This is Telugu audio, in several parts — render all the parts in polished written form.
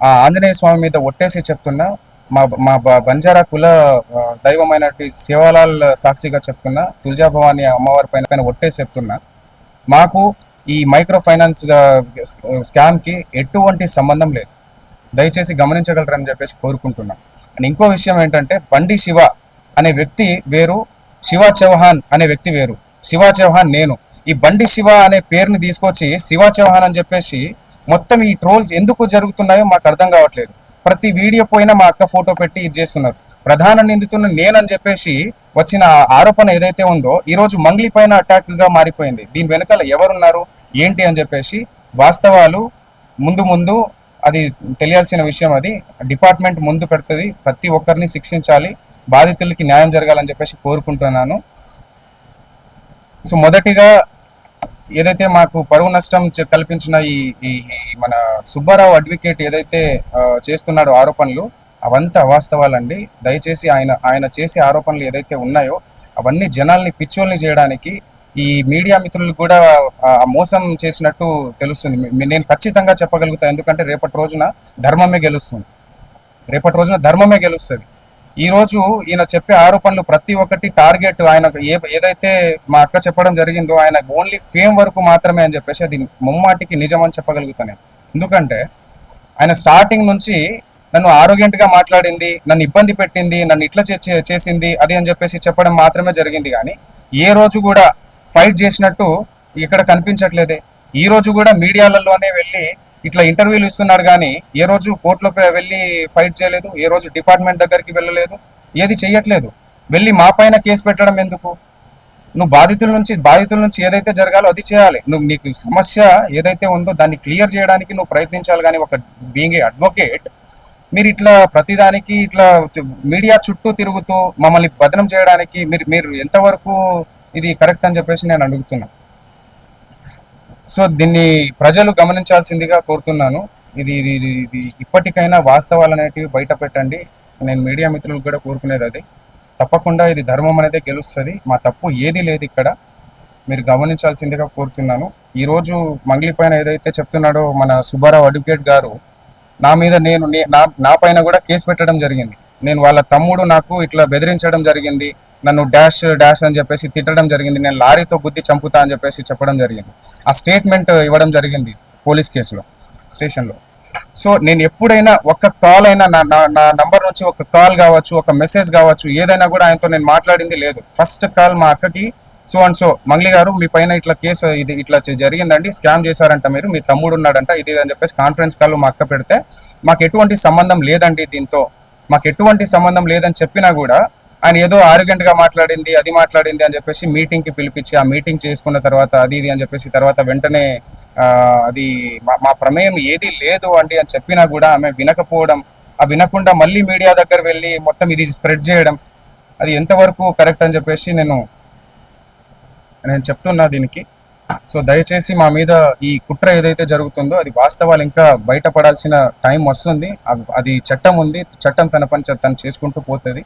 ఆ ఆంజనేయ స్వామి మీద ఒట్టేసి చెప్తున్నా, మా మా బంజారా కుల దైవమైనటువంటి శివలాల్ సాక్షిగా చెప్తున్నా, తులజా భవాని అమ్మవారి పైన ఒట్టేసి చెప్తున్నా, మాకు ఈ మైక్రో ఫైనాన్స్ స్కామ్కి ఎటువంటి సంబంధం లేదు. దయచేసి గమనించగలరని చెప్పేసి కోరుకుంటున్నాం. అండ్ ఇంకో విషయం ఏంటంటే, బండి శివ అనే వ్యక్తి వేరు, శివ చౌహాన్ అనే వ్యక్తి వేరు. శివ చౌహాన్ నేను. ఈ బండి శివ అనే పేరుని తీసుకొచ్చి శివ చౌహాన్ అని చెప్పేసి మొత్తం ఈ ట్రోల్స్ ఎందుకు జరుగుతున్నాయో మాకు అర్థం కావట్లేదు. ప్రతి వీడియో పోయినా మా అక్క ఫోటో పెట్టి ఇది చేస్తున్నారు. ప్రధాన నిందితున్న నేనని చెప్పేసి వచ్చిన ఆరోపణ ఏదైతే ఉందో ఈరోజు మంగ్లీ పైన అటాక్ గా మారిపోయింది. దీని వెనకాల ఎవరున్నారు ఏంటి అని చెప్పేసి వాస్తవాలు ముందు ముందు అది తెలియాల్సిన విషయం. అది డిపార్ట్మెంట్ ముందు పెడుతుంది. ప్రతి ఒక్కరిని శిక్షించాలి, బాధితులకి న్యాయం జరగాలని చెప్పేసి కోరుకుంటున్నాను. సో మొదటిగా ఏదైతే మాకు పరువు నష్టం కల్పించిన ఈ మన సుబ్బారావు అడ్వకేట్ ఏదైతే చేస్తున్నాడో ఆరోపణలు, అవంతా అవాస్తవాలండి. దయచేసి ఆయన చేసే ఆరోపణలు ఏదైతే ఉన్నాయో అవన్నీ జనాల్ని పిచ్చోల్ని చేయడానికి ఈ మీడియా మిత్రులు కూడా మోసం చేసినట్టు తెలుస్తుంది. నేను ఖచ్చితంగా చెప్పగలుగుతా, ఎందుకంటే రేపటి రోజున ధర్మమే గెలుస్తుంది. ఈ రోజు ఈయన చెప్పే ఆరోపణలు ప్రతి ఒక్కటి టార్గెట్ ఆయన ఏదైతే మా అక్క చెప్పడం జరిగిందో ఆయన ఓన్లీ ఫేమ్ వరకు మాత్రమే అని చెప్పేసి అది ముమ్మాటికి నిజం అని చెప్పగలుగుతాను. ఎందుకంటే ఆయన స్టార్టింగ్ నుంచి నన్ను ఆరోగ్యంగా మాట్లాడింది, నన్ను ఇబ్బంది పెట్టింది, నన్ను ఇట్లా చేసింది అది అని చెప్పేసి చెప్పడం మాత్రమే జరిగింది. కానీ ఏ రోజు కూడా ఫైట్ చేసినట్టు ఇక్కడ కనిపించట్లేదే. ఈ రోజు కూడా మీడియాలలోనే వెళ్ళి ఇట్లా ఇంటర్వ్యూలు ఇస్తున్నాడు, కానీ ఏ రోజు కోర్టులో వెళ్ళి ఫైట్ చేయలేదు, ఏ రోజు డిపార్ట్మెంట్ దగ్గరికి వెళ్ళలేదు, ఏది చెయ్యట్లేదు. వెళ్ళి మా పైన కేసు పెట్టడం ఎందుకు? నువ్వు బాధితుల నుంచి ఏదైతే జరగాలో అది చేయాలి. నీకు సమస్య ఏదైతే ఉందో దాన్ని క్లియర్ చేయడానికి నువ్వు ప్రయత్నించాలి. కానీ ఒక బీయింగ్ ఏ అడ్వకేట్ మీరు ఇట్లా ప్రతిదానికి ఇట్లా మీడియా చుట్టూ తిరుగుతూ మమ్మల్ని బదనం చేయడానికి మీరు ఎంతవరకు ఇది కరెక్ట్ అని చెప్పేసి నేను అడుగుతున్నా. సో దీన్ని ప్రజలు గమనించాల్సిందిగా కోరుతున్నాను. ఇది ఇది ఇది ఇప్పటికైనా వాస్తవాలు అనేటివి బయట పెట్టండి. నేను మీడియా మిత్రులకు కూడా కోరుకునేది అది. తప్పకుండా ఇది ధర్మం అనేది గెలుస్తుంది. మా తప్పు ఏది లేదు ఇక్కడ, మీరు గమనించాల్సిందిగా కోరుతున్నాను. ఈరోజు మంగ్లీ పైన ఏదైతే చెప్తున్నాడో మన సుబ్బారావు అడ్వకేట్ గారు, నా మీద నా పైన కూడా కేసు పెట్టడం జరిగింది. నేను వాళ్ళ తమ్ముడు నాకు ఇట్లా బెదిరించడం జరిగింది, నన్ను డాష్ అని చెప్పేసి తిట్టడం జరిగింది, నేను లారీతో గుద్ది చంపుతా అని చెప్పేసి చెప్పడం జరిగింది. ఆ స్టేట్మెంట్ ఇవ్వడం జరిగింది పోలీస్ కేసులో స్టేషన్లో. సో నేను ఎప్పుడైనా ఒక్క కాల్ అయినా నా నంబర్ నుంచి ఒక కాల్ కావచ్చు, ఒక మెసేజ్ కావచ్చు, ఏదైనా కూడా ఆయనతో నేను మాట్లాడింది లేదు. ఫస్ట్ కాల్ మా అక్కకి, సో అండ్ సో మంగ్లీ గారు మీ పైన ఇట్లా కేసు ఇది ఇట్లా జరిగిందండి, స్కామ్ చేశారంట, మీ తమ్ముడు ఉన్నాడంట, ఇది అని చెప్పేసి కాన్ఫరెన్స్ కాల్ మా అక్క పెడితే మాకు ఎటువంటి సంబంధం లేదండి, దీంతో మాకు ఎటువంటి సంబంధం లేదని చెప్పినా కూడా ఆయన ఏదో ఆరోగ్యంగా మాట్లాడింది అని చెప్పేసి మీటింగ్కి పిలిపించి ఆ మీటింగ్ చేసుకున్న తర్వాత అది ఇది అని చెప్పేసి తర్వాత వెంటనే అది మా ప్రమేయం ఏది లేదు అండి అని చెప్పినా కూడా ఆమె వినకపోవడం, ఆ వినకుండా మళ్ళీ మీడియా దగ్గర వెళ్ళి మొత్తం ఇది స్ప్రెడ్ చేయడం, అది ఎంతవరకు కరెక్ట్ అని చెప్పేసి నేను చెప్తున్నా దీనికి. సో దయచేసి మా మీద ఈ కుట్ర ఏదైతే జరుగుతుందో అది వాస్తవాలు ఇంకా బయటపడాల్సిన టైం వస్తుంది. అది చట్టం ఉంది, చట్టం తన పని తను చేసుకుంటూ పోతుంది.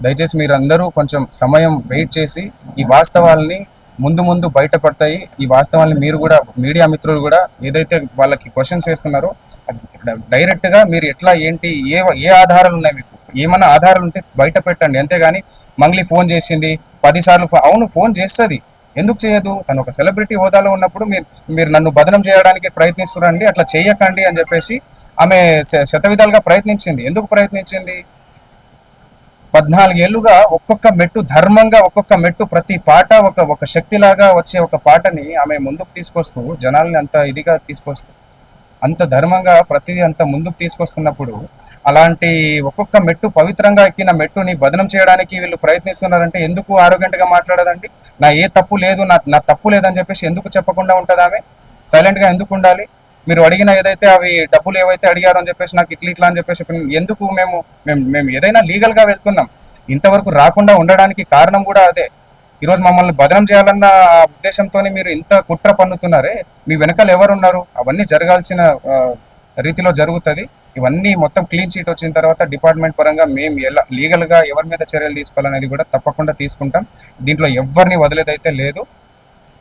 దయచేసి మీరందరూ కొంచెం సమయం వెయిట్ చేసి ఈ వాస్తవాలని ముందు బయటపడతాయి. ఈ వాస్తవాన్ని మీరు కూడా మీడియా మిత్రులు కూడా ఏదైతే వాళ్ళకి క్వశ్చన్స్ వేస్తున్నారో అది డైరెక్ట్గా మీరు ఎట్లా ఏంటి ఏ ఆధారాలు ఉన్నాయి, మీకు ఏమైనా ఆధారాలు ఉంటే బయట పెట్టండి. అంతేగాని మంగ్లీ ఫోన్ చేసింది 10 సార్లు, అవును ఫోన్ చేస్తుంది, ఎందుకు చేయదు? తను ఒక సెలబ్రిటీ హోదాలో ఉన్నప్పుడు మీరు నన్ను బదనం చేయడానికి ప్రయత్నిస్తున్నారండి, అట్లా చేయకండి అని చెప్పేసి ఆమె శతవిధాలుగా ప్రయత్నించింది. ఎందుకు ప్రయత్నించింది? 14 ఏళ్లుగా ఒక్కొక్క మెట్టు ధర్మంగా, ఒక్కొక్క మెట్టు ప్రతి పాట ఒక శక్తిలాగా వచ్చే ఒక పాటని ఆమె ముందుకు తీసుకొస్తూ జనాల్ని అంత ఇదిగా తీసుకొస్తూ అంత ధర్మంగా ప్రతిదీ అంత ముందుకు తీసుకొస్తున్నప్పుడు అలాంటి ఒక్కొక్క మెట్టు పవిత్రంగా ఎక్కిన మెట్టుని బదనం చేయడానికి వీళ్ళు ప్రయత్నిస్తున్నారంటే ఎందుకు ఆరోగ్యంగా మాట్లాడదండి? నా ఏ తప్పు లేదు, నా తప్పు లేదని చెప్పేసి ఎందుకు చెప్పకుండా ఉంటుంది? ఆమె సైలెంట్గా ఎందుకు ఉండాలి? మీరు అడిగిన ఏదైతే అవి డబ్బులు ఏవైతే అడిగారో అని చెప్పేసి నాకు ఇట్లా అని చెప్పేసి ఎందుకు మేము ఏదైనా లీగల్గా వెళ్తున్నాం. ఇంతవరకు రాకుండా ఉండడానికి కారణం కూడా అదే. ఈరోజు మమ్మల్ని బదనం చేయాలన్న ఉద్దేశంతో మీరు ఇంత కుట్ర పన్నుతున్నారే, మీ వెనకాల ఎవరున్నారు? అవన్నీ జరగాల్సిన రీతిలో జరుగుతుంది. ఇవన్నీ మొత్తం క్లీన్ చీట్ వచ్చిన తర్వాత డిపార్ట్మెంట్ పరంగా మేము ఎలా లీగల్గా ఎవరి మీద చర్యలు తీసుకోవాలనేది కూడా తప్పకుండా తీసుకుంటాం. దీంట్లో ఎవరిని వదిలేదైతే లేదు.